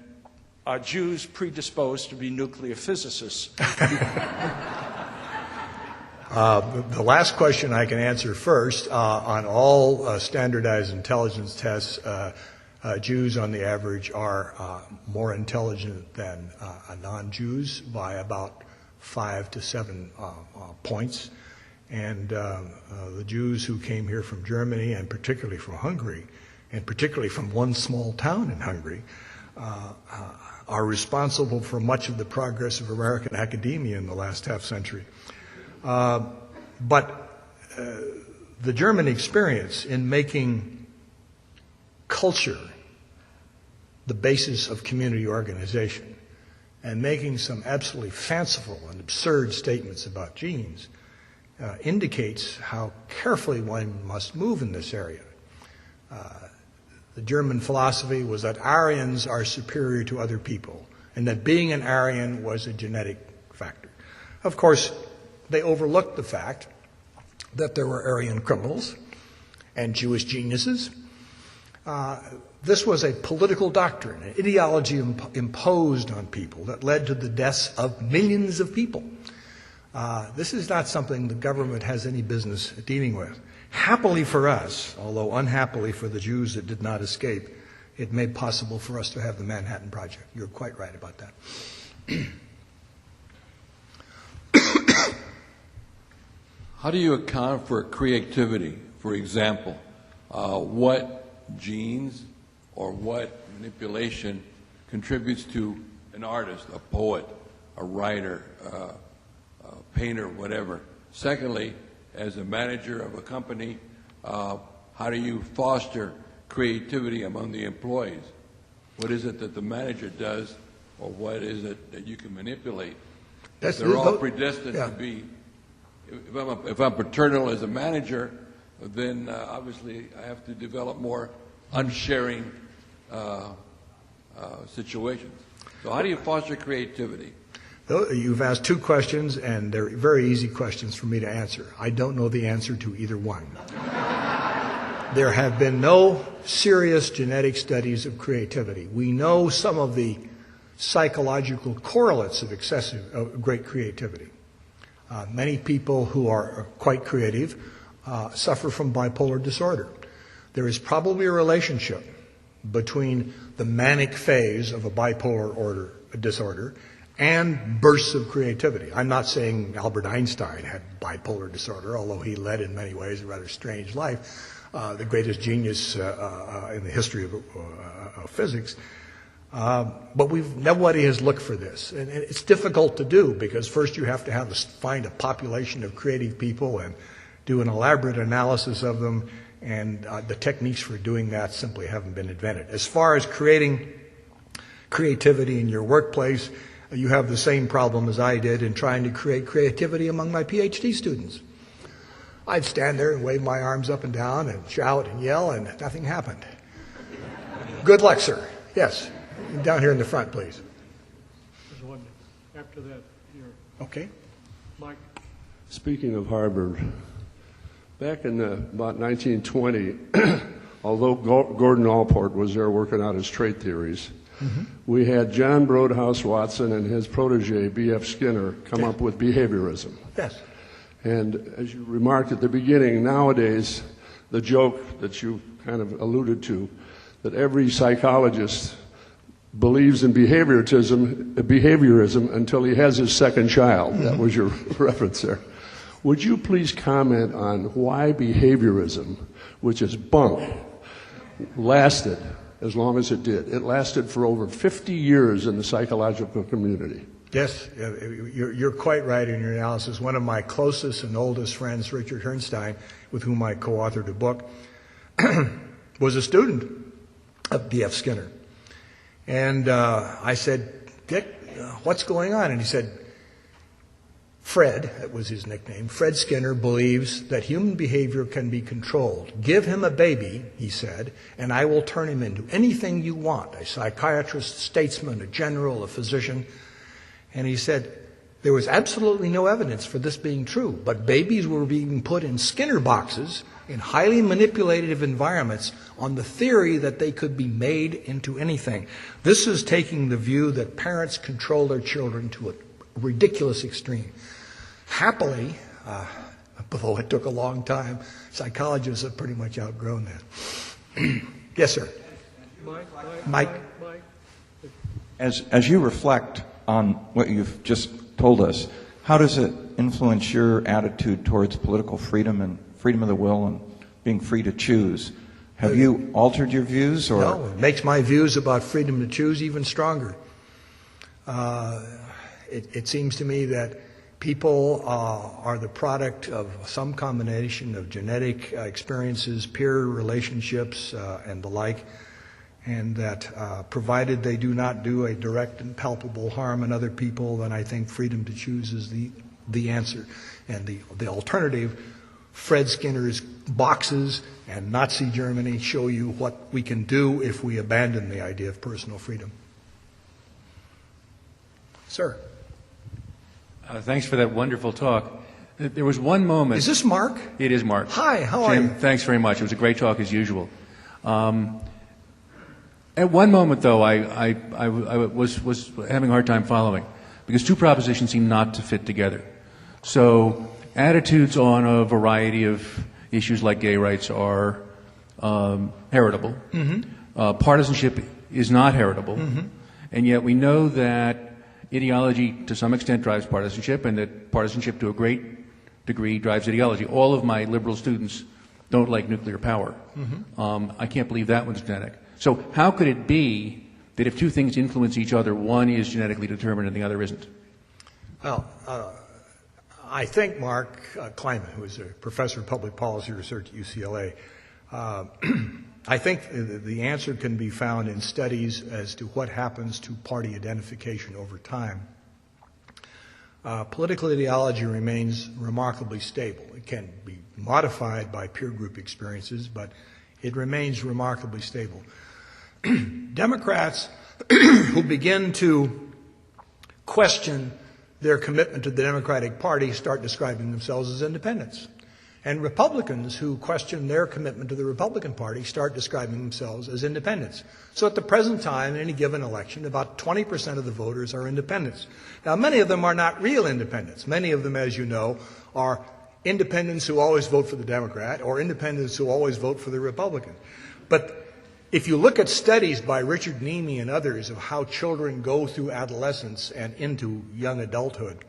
[SPEAKER 6] are Jews predisposed to be nuclear physicists?
[SPEAKER 4] The last question I can answer first. On all standardized intelligence tests, Jews on the average are more intelligent than non-Jews by about 5 to 7 points. And the Jews who came here from Germany, and particularly from Hungary, and particularly from one small town in Hungary, are responsible for much of the progress of American academia in the last half century. But the German experience in making culture the basis of community organization and making some absolutely fanciful and absurd statements about genes indicates how carefully one must move in this area. The German philosophy was that Aryans are superior to other people, and that being an Aryan was a genetic factor. Of course, they overlooked the fact that there were Aryan criminals and Jewish geniuses. This was a political doctrine, an ideology imposed on people that led to the deaths of millions of people. This is not something the government has any business dealing with. Happily for us, although unhappily for the Jews that did not escape, it made possible for us to have the Manhattan Project. You're quite right about that.
[SPEAKER 7] How do you account for creativity? For example, what genes or what manipulation contributes to an artist, a poet, a writer, a painter, whatever? Secondly, as a manager of a company, how do you foster creativity among the employees? What is it that the manager does, or what is it that you can manipulate? They're all predestined to be. If I'm paternal as a manager, then obviously I have to develop more unsharing situations. So how do you foster creativity?
[SPEAKER 4] You've asked two questions, and they're very easy questions for me to answer. I don't know the answer to either one. There have been no serious genetic studies of creativity. We know some of the psychological correlates of great creativity. Many people who are quite creative suffer from bipolar disorder. There is probably a relationship between the manic phase of a bipolar disorder and bursts of creativity. I'm not saying Albert Einstein had bipolar disorder, although he led in many ways a rather strange life, the greatest genius in the history of physics. But nobody has looked for this. And it's difficult to do because first you have to find a population of creative people and do an elaborate analysis of them, and the techniques for doing that simply haven't been invented. As far as creating creativity in your workplace, you have the same problem as I did in trying to create creativity among my PhD students. I'd stand there and wave my arms up and down and shout and yell, and nothing happened. Good luck, sir. Yes. Down here in the front, please.
[SPEAKER 3] There's one after that here.
[SPEAKER 4] Okay.
[SPEAKER 3] Mike.
[SPEAKER 8] Speaking of Harvard, back in about 1920, although Gordon Allport was there working out his trait theories, we had John Broadhouse Watson and his protege, B.F. Skinner, come up with behaviorism.
[SPEAKER 4] Yes.
[SPEAKER 8] And as you remarked at the beginning, nowadays, the joke that you kind of alluded to, that every psychologist believes in behaviorism until he has his second child. That was your reference there. Would you please comment on why behaviorism, which is bunk, lasted as long as it did? It lasted for over 50 years in the psychological community.
[SPEAKER 4] Yes, you're quite right in your analysis. One of my closest and oldest friends, Richard Herrnstein, with whom I co-authored a book, was a student of B.F. Skinner. And I said, Dick, what's going on? And he said, Fred, that was his nickname, Fred Skinner believes that human behavior can be controlled. Give him a baby, he said, and I will turn him into anything you want, a psychiatrist, a statesman, a general, a physician. And he said, there was absolutely no evidence for this being true, but babies were being put in Skinner boxes in highly manipulative environments on the theory that they could be made into anything. This is taking the view that parents control their children to a ridiculous extreme. Happily, although it took a long time, psychologists have pretty much outgrown that. Yes, sir. Mike.
[SPEAKER 9] As you reflect on what you've just told us, how does it influence your attitude towards political freedom and freedom of the will and being free to choose? Have you altered your views? Or?
[SPEAKER 4] No, it makes my views about freedom to choose even stronger. It seems to me that people are the product of some combination of genetic experiences, peer relationships, and the like, and that provided they do not do a direct and palpable harm in other people, then I think freedom to choose is the answer. And the alternative, Fred Skinner's boxes and Nazi Germany show you what we can do if we abandon the idea of personal freedom. Sir.
[SPEAKER 10] Thanks for that wonderful talk. There was one moment.
[SPEAKER 4] Is this Mark?
[SPEAKER 10] It is Mark.
[SPEAKER 4] Hi, how are
[SPEAKER 10] Jim,
[SPEAKER 4] you?
[SPEAKER 10] Thanks very much. It was a great talk as usual. At one moment, though, I was having a hard time following because two propositions seem not to fit together. So attitudes on a variety of issues like gay rights are heritable. Mm-hmm. Partisanship is not heritable. Mm-hmm. And yet we know that ideology to some extent drives partisanship, and that partisanship to a great degree drives ideology. All of my liberal students don't like nuclear power. Mm-hmm. I can't believe that one's genetic. So how could it be that if two things influence each other, one is genetically determined and the other isn't?
[SPEAKER 4] Well, I think Mark Kleiman, who is a professor of public policy research at UCLA, I think the answer can be found in studies as to what happens to party identification over time. Political ideology remains remarkably stable. It can be modified by peer group experiences, but it remains remarkably stable. Democrats who begin to question their commitment to the Democratic Party start describing themselves as independents. And Republicans who question their commitment to the Republican Party start describing themselves as independents. So at the present time, in any given election, about 20% of the voters are independents. Now, many of them are not real independents. Many of them, as you know, are independents who always vote for the Democrat or independents who always vote for the Republican. But if you look at studies by Richard Nemi and others of how children go through adolescence and into young adulthood,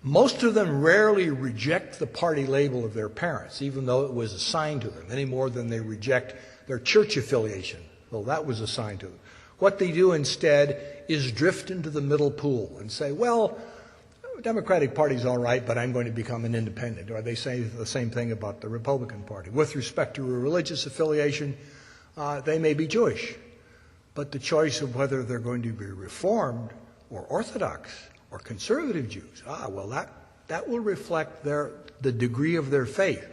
[SPEAKER 4] most of them rarely reject the party label of their parents, even though it was assigned to them, any more than they reject their church affiliation, though that was assigned to them. What they do instead is drift into the middle pool and say, well, the Democratic Party's all right, but I'm going to become an independent. Or they say the same thing about the Republican Party. With respect to a religious affiliation, they may be Jewish, but the choice of whether they're going to be Reformed or Orthodox or conservative Jews, well, that will reflect the degree of their faith.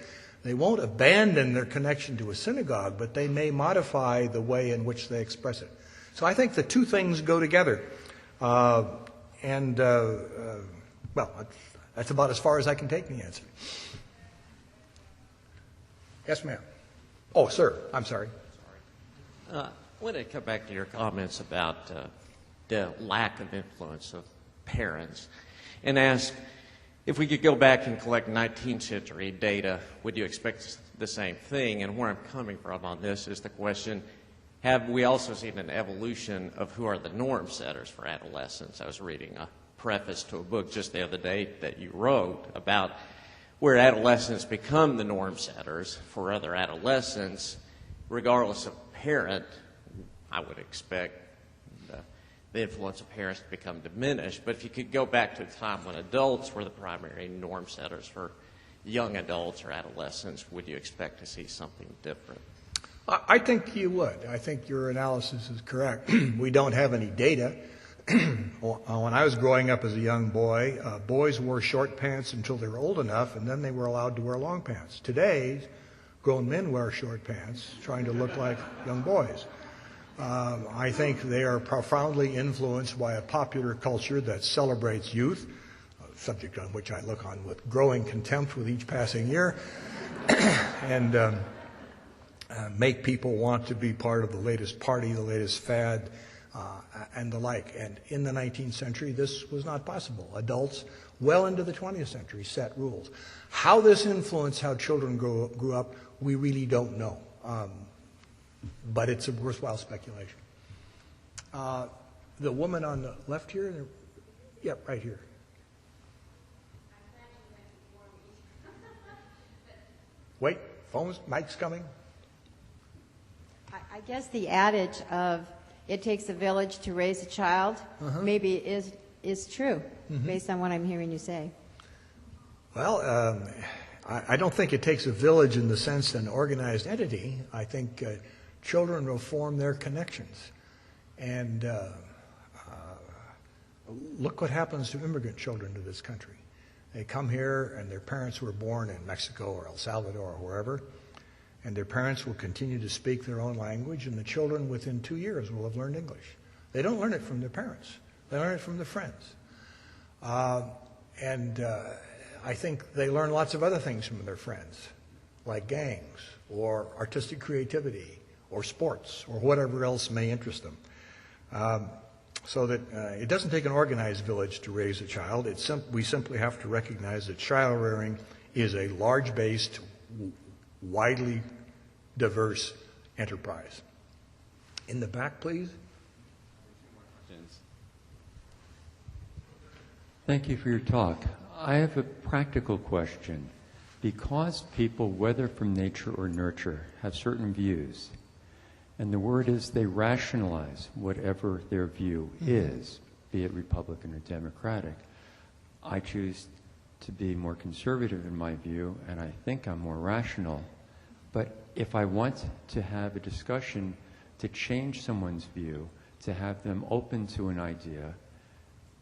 [SPEAKER 4] They won't abandon their connection to a synagogue, but they may modify the way in which they express it. So I think the two things go together. Well, that's about as far as I can take the answer. Yes, ma'am. Oh, sir, I'm sorry.
[SPEAKER 11] I want to come back to your comments about the lack of influence of parents and ask, if we could go back and collect 19th century data, would you expect the same thing? And where I'm coming from on this is the question, have we also seen an evolution of who are the norm setters for adolescents? I was reading a preface to a book just the other day that you wrote about where adolescents become the norm setters for other adolescents, regardless of parent. I would expect the influence of parents to become diminished. But if you could go back to a time when adults were the primary norm setters for young adults or adolescents, would you expect to see something different?
[SPEAKER 4] I think you would. I think your analysis is correct. We don't have any data. When I was growing up as a young boy, boys wore short pants until they were old enough, and then they were allowed to wear long pants. Today, grown men wear short pants, trying to look like young boys. I think they are profoundly influenced by a popular culture that celebrates youth, a subject on which I look on with growing contempt with each passing year, and make people want to be part of the latest party, the latest fad, and the like. And in the 19th century, this was not possible. Adults, well into the 20th century, set rules. How this influenced how children grew up, we really don't know. But it's a worthwhile speculation. The woman on the left here? Yep, right here. Wait, phone's, mic's coming.
[SPEAKER 12] I guess the adage of it takes a village to raise a child maybe is true, based on what I'm hearing you say.
[SPEAKER 4] Well, I don't think it takes a village in the sense an organized entity. I think children will form their connections. And look what happens to immigrant children to this country. They come here and their parents were born in Mexico or El Salvador or wherever, and their parents will continue to speak their own language, and the children within 2 years will have learned English. They don't learn it from their parents. They learn it from their friends. I think they learn lots of other things from their friends, like gangs or artistic creativity or sports or whatever else may interest them. So that it doesn't take an organized village to raise a child. We simply have to recognize that child rearing is a large-based, widely diverse enterprise. In the back, please.
[SPEAKER 13] Thank you for your talk. I have a practical question. Because people, whether from nature or nurture, have certain views, and the word is they rationalize whatever their view is, be it Republican or Democratic, I choose to be more conservative in my view, and I think I'm more rational. But if I want to have a discussion to change someone's view, to have them open to an idea,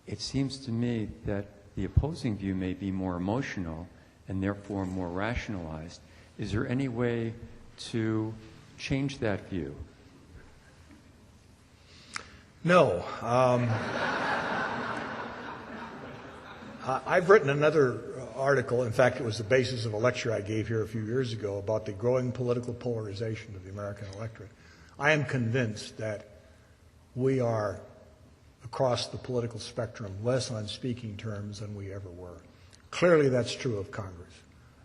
[SPEAKER 13] it seems to me that the opposing view may be more emotional and therefore more rationalized. Is there any way to change that view?
[SPEAKER 4] No. I've written another article, in fact it was the basis of a lecture I gave here a few years ago about the growing political polarization of the American electorate. I am convinced that we are, across the political spectrum, less on speaking terms than we ever were. Clearly that's true of Congress.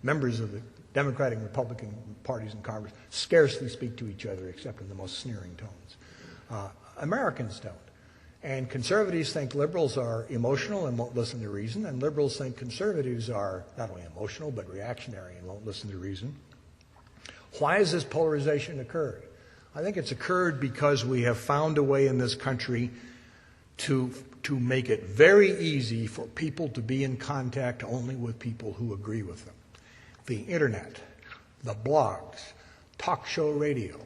[SPEAKER 4] Members of the Democratic and Republican parties in Congress scarcely speak to each other except in the most sneering tones. Americans don't. And conservatives think liberals are emotional and won't listen to reason, and liberals think conservatives are not only emotional but reactionary and won't listen to reason. Why has this polarization occurred? I think it's occurred because we have found a way in this country to make it very easy for people to be in contact only with people who agree with them. The internet, the blogs, talk show radio,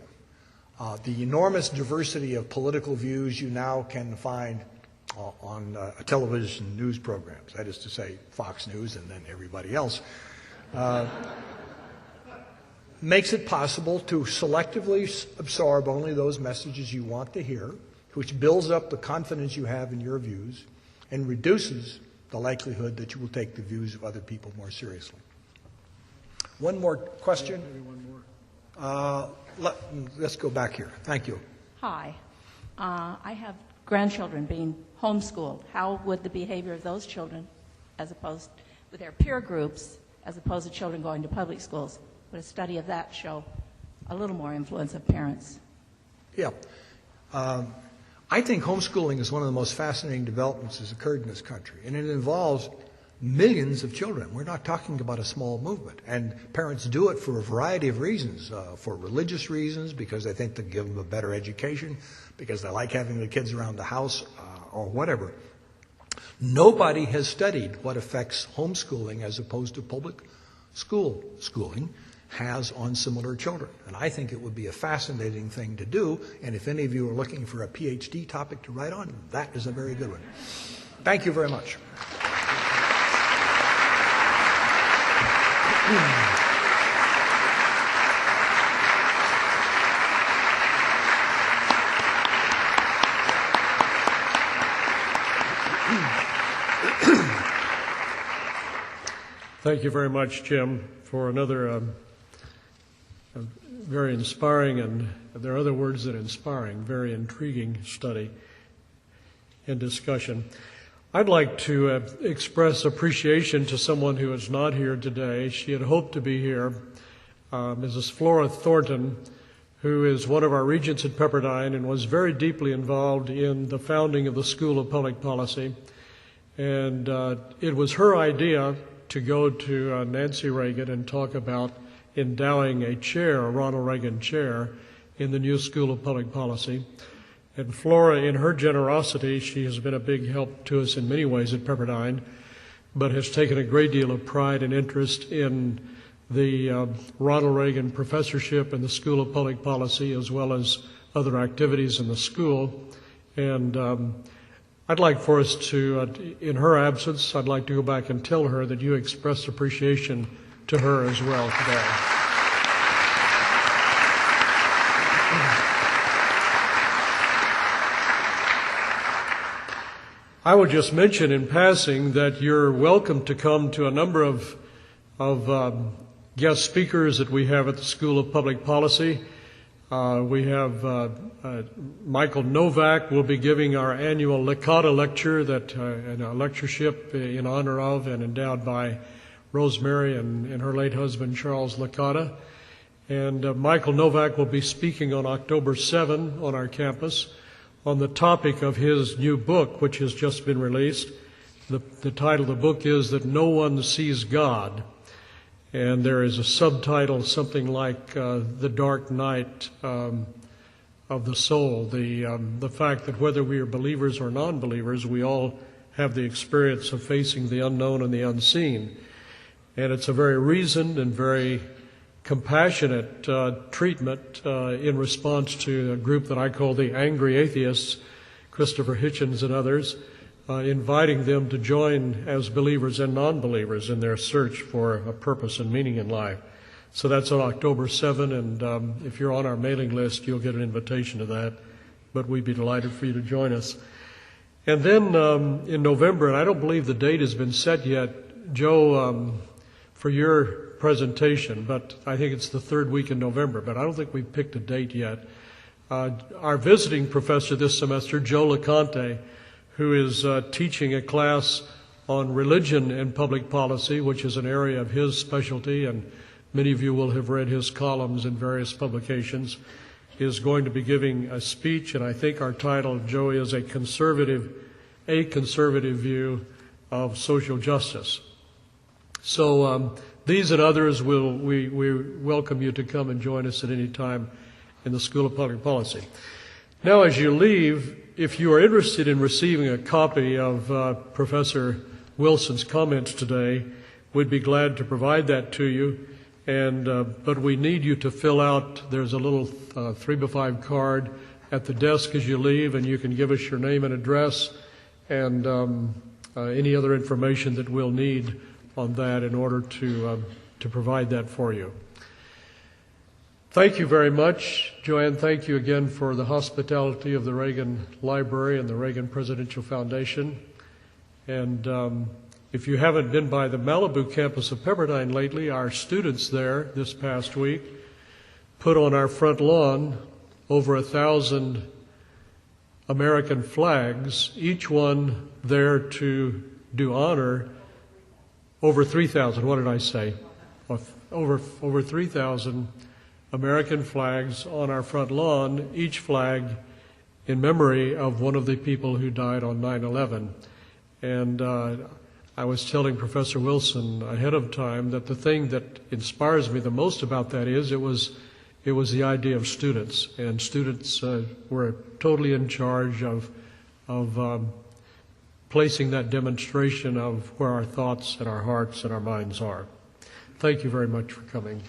[SPEAKER 4] the enormous diversity of political views you now can find on television news programs, that is to say Fox News and then everybody else, makes it possible to selectively absorb only those messages you want to hear, which builds up the confidence you have in your views and reduces the likelihood that you will take the views of other people more seriously. One more question?
[SPEAKER 3] Maybe one more.
[SPEAKER 4] Let's go back here. Thank you.
[SPEAKER 2] Hi. I have grandchildren being homeschooled. How would the behavior of those children, as opposed with their peer groups, as opposed to children going to public schools, would a study of that show a little more influence of parents?
[SPEAKER 4] Yeah. I think homeschooling is one of the most fascinating developments that's occurred in this country, and it involves millions of children. We're not talking about a small movement, and parents do it for a variety of reasons, for religious reasons, because they think they give them a better education, because they like having the kids around the house, or whatever. Nobody has studied what effects homeschooling as opposed to public schooling has on similar children. And I think it would be a fascinating thing to do, and if any of you are looking for a PhD topic to write on, that is a very good one. Thank you very much.
[SPEAKER 3] Thank you very much, Jim, for another very inspiring, and there are other words than inspiring, very intriguing study and discussion. I'd like to express appreciation to someone who is not here today. She had hoped to be here, Mrs. Flora Thornton, who is one of our regents at Pepperdine and was very deeply involved in the founding of the School of Public Policy. And it was her idea to go to Nancy Reagan and talk about endowing a chair, a Ronald Reagan chair, in the new School of Public Policy. And Flora, in her generosity, she has been a big help to us in many ways at Pepperdine, but has taken a great deal of pride and interest in the Ronald Reagan professorship in the School of Public Policy, as well as other activities in the school. And I'd like for us to, in her absence, I'd like to go back and tell her that you expressed appreciation to her as well today. I would just mention in passing that you're welcome to come to a number of guest speakers that we have at the School of Public Policy. We have Michael Novak will be giving our annual Licata lecture, and a lectureship in honor of and endowed by Rosemary and her late husband Charles Licata. And Michael Novak will be speaking on October 7 on our campus on the topic of his new book, which has just been released. The title of the book is That No One Sees God. And there is a subtitle, something like The Dark Night of the Soul, the fact that whether we are believers or non-believers, we all have the experience of facing the unknown and the unseen. And it's a very reasoned and very compassionate treatment in response to a group that I call the Angry Atheists, Christopher Hitchens and others, inviting them to join as believers and non-believers in their search for a purpose and meaning in life. So that's on October 7, and if you're on our mailing list, you'll get an invitation to that, but we'd be delighted for you to join us. And then in November, and I don't believe the date has been set yet, Joe, for your presentation, but I think it's the third week in November, but I don't think we've picked a date yet. Our visiting professor this semester, Joe LeConte, who is teaching a class on religion and public policy, which is an area of his specialty, and many of you will have read his columns in various publications, is going to be giving a speech, and I think our title, Joe, is a conservative view of social justice. So these and others, we welcome you to come and join us at any time in the School of Public Policy. Now, as you leave, if you are interested in receiving a copy of Professor Wilson's comments today, we'd be glad to provide that to you. And but we need you to fill out, there's a little 3x5 card at the desk as you leave, and you can give us your name and address, and any other information that we'll need on that in order to provide that for you. Thank you very much. Joanne, thank you again for the hospitality of the Reagan Library and the Reagan Presidential Foundation. And if you haven't been by the Malibu campus of Pepperdine lately, our students there this past week put on our front lawn over 1,000 American flags, each one there to do honor over 3,000, what did I say? Over 3,000 American flags on our front lawn, each flag in memory of one of the people who died on 9/11. And I was telling Professor Wilson ahead of time that the thing that inspires me the most about that is it was the idea of students, and students were totally in charge of placing that demonstration of where our thoughts and our hearts and our minds are. Thank you very much for coming.